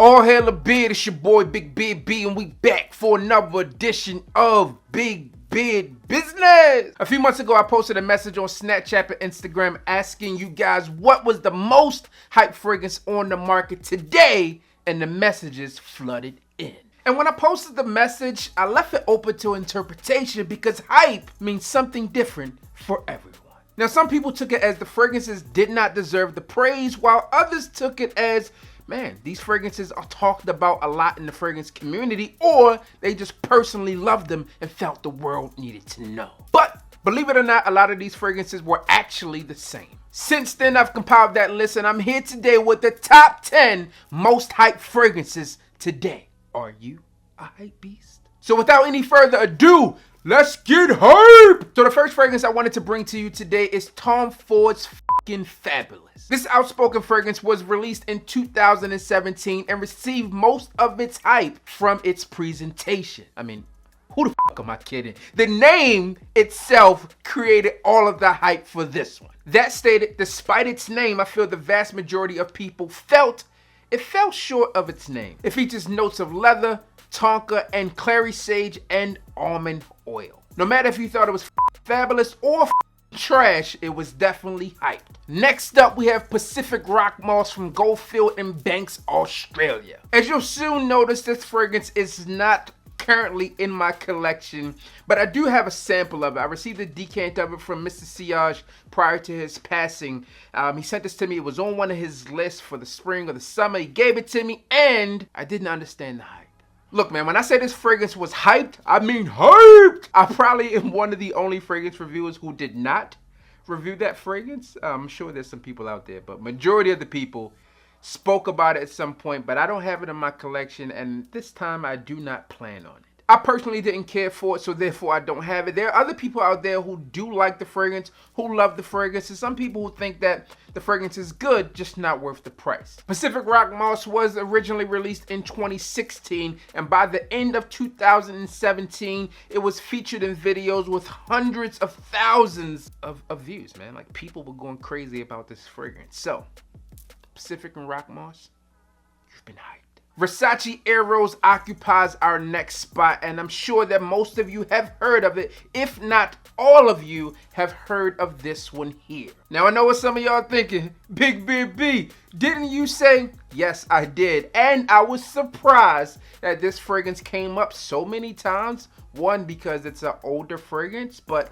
All hail a beard, it's your boy Big Beard B, and we back for another edition of Big Beard Business. A few months ago, I posted a message on Snapchat and Instagram asking you guys what was the most hype fragrance on the market today, and the messages flooded in. And when I posted the message, I left it open to interpretation because hype means something different for everyone. Now, some people took it as the fragrances did not deserve the praise, while others took it as, man, these fragrances are talked about a lot in the fragrance community, or they just personally loved them and felt the world needed to know. But believe it or not, a lot of these fragrances were actually the same. Since then, I've compiled that list, and I'm here today with the top 10 most hyped fragrances today. Are you a hype beast? So without any further ado, let's get hype! So the first fragrance I wanted to bring to you today is Tom Ford's F***ing Fabulous. This outspoken fragrance was released in 2017 and received most of its hype from its presentation. I mean, who the fuck am I kidding? The name itself created all of the hype for this one. That stated, despite its name, I feel the vast majority of people felt it fell short of its name. It features notes of leather, tonka, and clary sage and almond oil. No matter if you thought it was fabulous or trash, it was definitely hyped. Next up, we have Pacific Rock Moss from Goldfield and Banks, Australia. As you'll soon notice, this fragrance is not currently in my collection, but I do have a sample of it. I received a decant of it from Mr. Siage prior to his passing. He sent this to me. It was on one of his lists for the spring or the summer. He gave it to me, and I didn't understand the hype. Look, man, when I say this fragrance was hyped, I mean hyped! I probably am one of the only fragrance reviewers who did not review that fragrance. I'm sure there's some people out there, but majority of the people spoke about it at some point, but I don't have it in my collection, and this time I do not plan on it. I personally didn't care for it, so therefore I don't have it. There are other people out there who do like the fragrance, who love the fragrance, and some people who think that the fragrance is good, just not worth the price. Pacific Rock Moss was originally released in 2016, and by the end of 2017, it was featured in videos with hundreds of thousands of views, man. Like, people were going crazy about this fragrance. So, Pacific and Rock Moss, you've been hyped. Versace Air Rose occupies our next spot, and I'm sure that most of you have heard of it. If not all of you have heard of this one here. Now, I know what some of y'all thinking. Big B, didn't you say? Yes, I did. And I was surprised that this fragrance came up so many times. One, because it's an older fragrance, but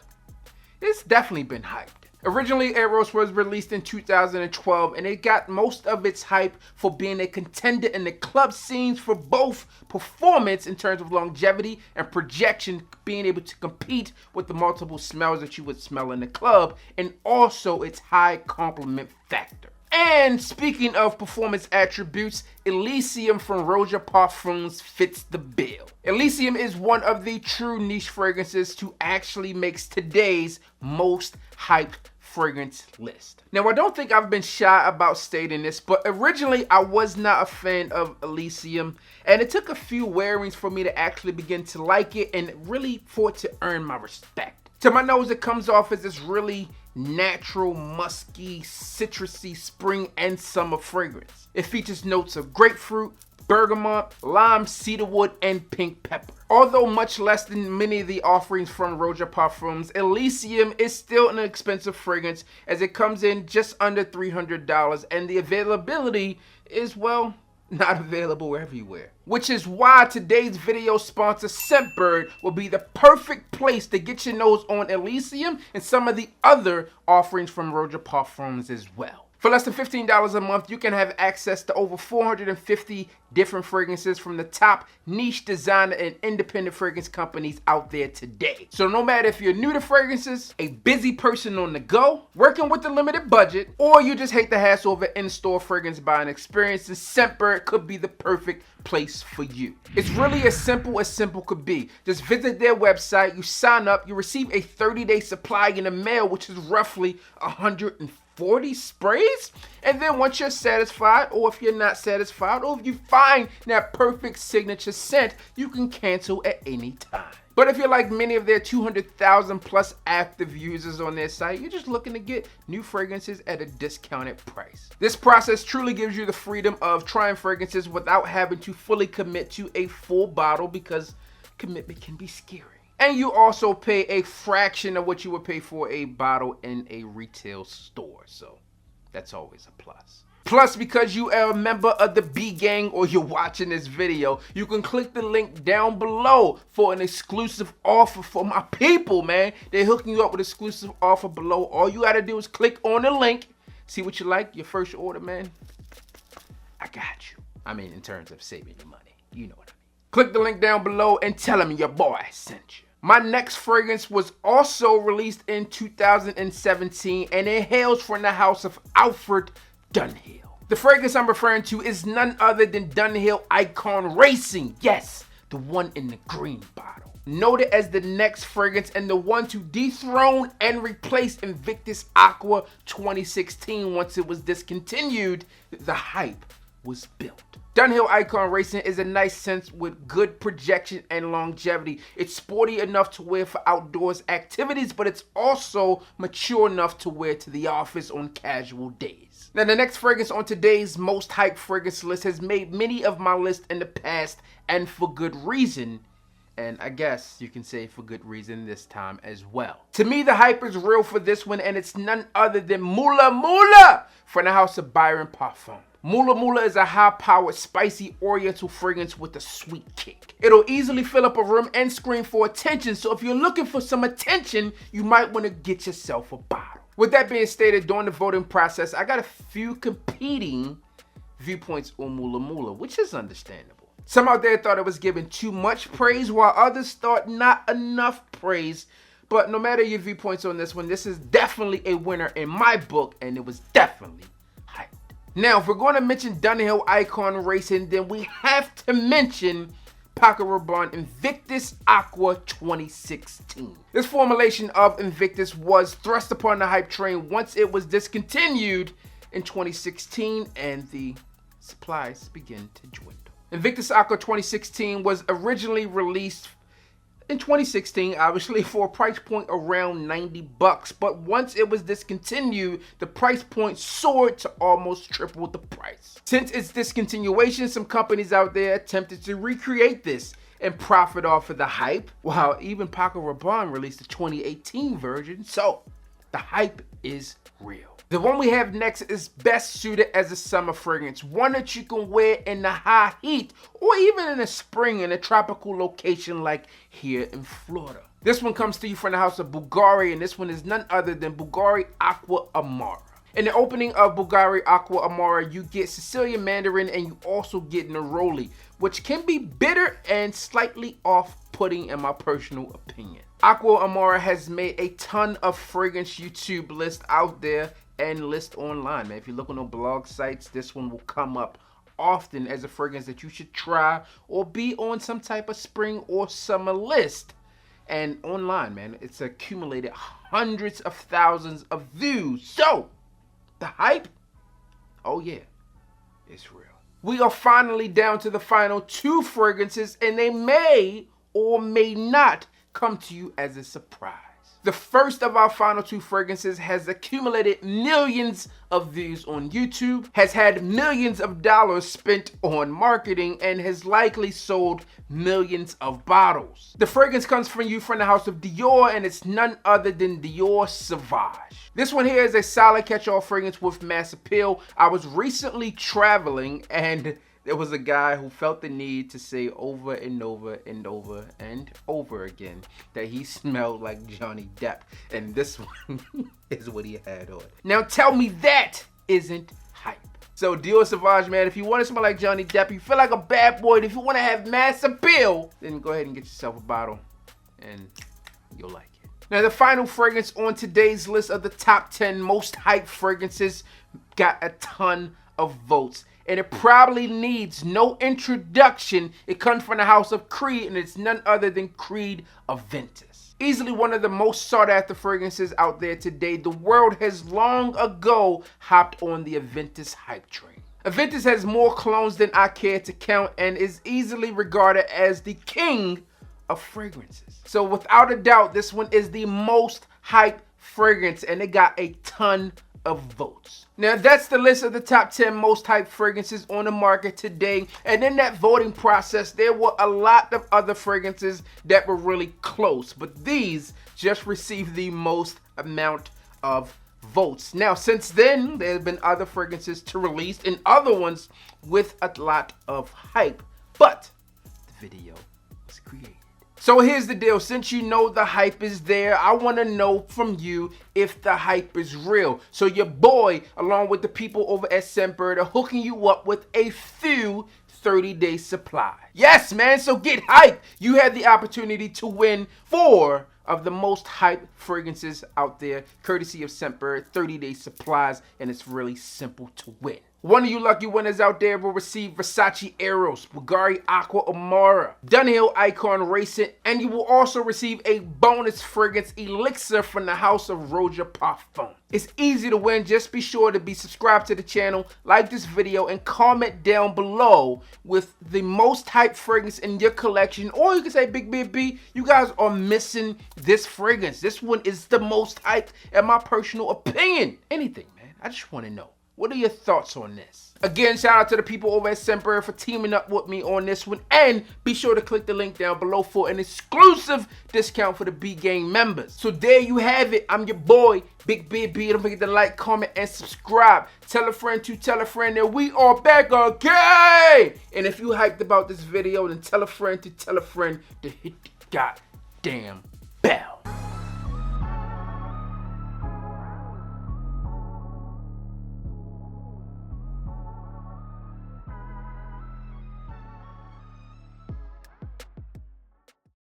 it's definitely been hyped. Originally, Air Rose was released in 2012, and it got most of its hype for being a contender in the club scenes for both performance in terms of longevity and projection, being able to compete with the multiple smells that you would smell in the club, and also its high compliment factor. And speaking of performance attributes, Elysium from Roja Parfums fits the bill. Elysium is one of the true niche fragrances to actually makes today's most hyped fragrance list. Now, I don't think I've been shy about stating this, but originally I was not a fan of Elysium, and it took a few wearings for me to actually begin to like it and really for it to earn my respect. To my nose, it comes off as this really natural, musky, citrusy spring and summer fragrance. It features notes of grapefruit, bergamot, lime, cedarwood, and pink pepper. Although much less than many of the offerings from Roja Parfums, Elysium is still an expensive fragrance as it comes in just under $300, and the availability is, well, not available everywhere. Which is why today's video sponsor, Scentbird, will be the perfect place to get your nose on Elysium and some of the other offerings from Roja Parfums as well. For less than $15 a month, you can have access to over 450 different fragrances from the top niche designer and independent fragrance companies out there today. So no matter if you're new to fragrances, a busy person on the go, working with a limited budget, or you just hate the hassle of an in-store fragrance buying experience, then Scentbird could be the perfect place for you. It's really as simple could be. Just visit their website, you sign up, you receive a 30-day supply in the mail, which is roughly 140 sprays, and then once you're satisfied, or if you're not satisfied, or if you find that perfect signature scent, you can cancel at any time. But if you're like many of their 200,000 plus active users on their site, you're just looking to get new fragrances at a discounted price. This process truly gives you the freedom of trying fragrances without having to fully commit to a full bottle, because commitment can be scary. And you also pay a fraction of what you would pay for a bottle in a retail store. So that's always a plus. Plus, because you are a member of the B Gang or you're watching this video, you can click the link down below for an exclusive offer for my people, man. They're hooking you up with exclusive offer below. All you gotta do is click on the link, see what you like, your first order, man. I got you. I mean, in terms of saving you money, you know what I mean. Click the link down below and tell them your boy sent you. My next fragrance was also released in 2017, and it hails from the house of Alfred Dunhill. The fragrance I'm referring to is none other than Dunhill Icon Racing. Yes, the one in the green bottle. Noted as the next fragrance and the one to dethrone and replace Invictus Aqua 2016 once it was discontinued, the hype was built. Dunhill Icon Racing is a nice scent with good projection and longevity. It's sporty enough to wear for outdoors activities, but it's also mature enough to wear to the office on casual days. Now, the next fragrance on today's most hyped fragrance list has made many of my lists in the past, and for good reason. And I guess you can say for good reason this time as well. To me, the hype is real for this one, and it's none other than Mula Mula from the house of Byron Parfum. Mula Mula is a high-powered, spicy oriental fragrance with a sweet kick. It'll easily fill up a room and scream for attention, so if you're looking for some attention, you might want to get yourself a bottle. With that being stated, during the voting process, I got a few competing viewpoints on Mula Mula, which is understandable. Some out there thought it was given too much praise, while others thought not enough praise. But no matter your viewpoints on this one, this is definitely a winner in my book, and it was definitely hyped. Now, if we're going to mention Dunhill Icon Racing, then we have to mention Paco Rabanne Invictus Aqua 2016. This formulation of Invictus was thrust upon the hype train once it was discontinued in 2016, and the supplies began to dwindle. Invictus Aqua 2016 was originally released in 2016, obviously, for a price point around $90, but once it was discontinued, the price point soared to almost triple the price. Since its discontinuation, some companies out there attempted to recreate this and profit off of the hype, while even Paco Rabanne released a 2018 version, so the hype is real. The one we have next is best suited as a summer fragrance, one that you can wear in the high heat or even in the spring in a tropical location like here in Florida. This one comes to you from the house of Bulgari, and this one is none other than Bulgari Aqua Amara. In the opening of Bulgari Aqua Amara, you get Sicilian Mandarin and you also get Neroli, which can be bitter and slightly off-putting in my personal opinion. Aqua Amara has made a ton of fragrance YouTube lists out there and list online, man. If you look on the blog sites, this one will come up often as a fragrance that you should try or be on some type of spring or summer list. And online, man, it's accumulated hundreds of thousands of views. So the hype, oh yeah, it's real. We are finally down to the final two fragrances, and they may or may not come to you as a surprise. The first of our final two fragrances has accumulated millions of views on YouTube, has had millions of dollars spent on marketing, and has likely sold millions of bottles. The fragrance comes from the house of Dior, and it's none other than Dior Sauvage. This one here is a solid catch-all fragrance with mass appeal. I was recently traveling, and there was a guy who felt the need to say over and over and over and over again that he smelled like Johnny Depp. And this one is what he had on. Now tell me that isn't hype. So Dior Sauvage, man, if you want to smell like Johnny Depp, you feel like a bad boy, and if you want to have mass appeal, then go ahead and get yourself a bottle and you'll like it. Now the final fragrance on today's list of the top 10 most hyped fragrances got a ton of votes, and it probably needs no introduction. It comes from the house of Creed, and it's none other than Creed Aventis. Easily one of the most sought after fragrances out there today, the world has long ago hopped on the Aventis hype train. Aventis has more clones than I care to count and is easily regarded as the king of fragrances. So without a doubt, this one is the most hyped fragrance, and it got a ton of votes. Now that's the list of the top 10 most hyped fragrances on the market today, and in that voting process there were a lot of other fragrances that were really close, but these just received the most amount of votes. Now since then there have been other fragrances to release and other ones with a lot of hype, but the video was created. So here's the deal, since you know the hype is there, I want to know from you if the hype is real. So your boy, along with the people over at Scentbird, are hooking you up with a few 30-day supply. Yes, man, so get hyped. You had the opportunity to win 4 of the most hyped fragrances out there, courtesy of Scentbird, 30-day supplies, and it's really simple to win. One of you lucky winners out there will receive Versace Eros, Bulgari Aqua Amara, Dunhill Icon Racing, and you will also receive a bonus fragrance Elixir from the house of Roja Parfum. It's easy to win. Just be sure to be subscribed to the channel, like this video, and comment down below with the most hyped fragrance in your collection. Or you can say, Big B, you guys are missing this fragrance. This one is the most hyped in my personal opinion. Anything, man. I just want to know. What are your thoughts on this? Again, shout out to the people over at Scentbird for teaming up with me on this one. And be sure to click the link down below for an exclusive discount for the B-Gang members. So there you have it. I'm your boy, Big B. Don't forget to like, comment, and subscribe. Tell a friend to tell a friend that we are back again. And if you hyped about this video, then tell a friend to tell a friend to hit the goddamn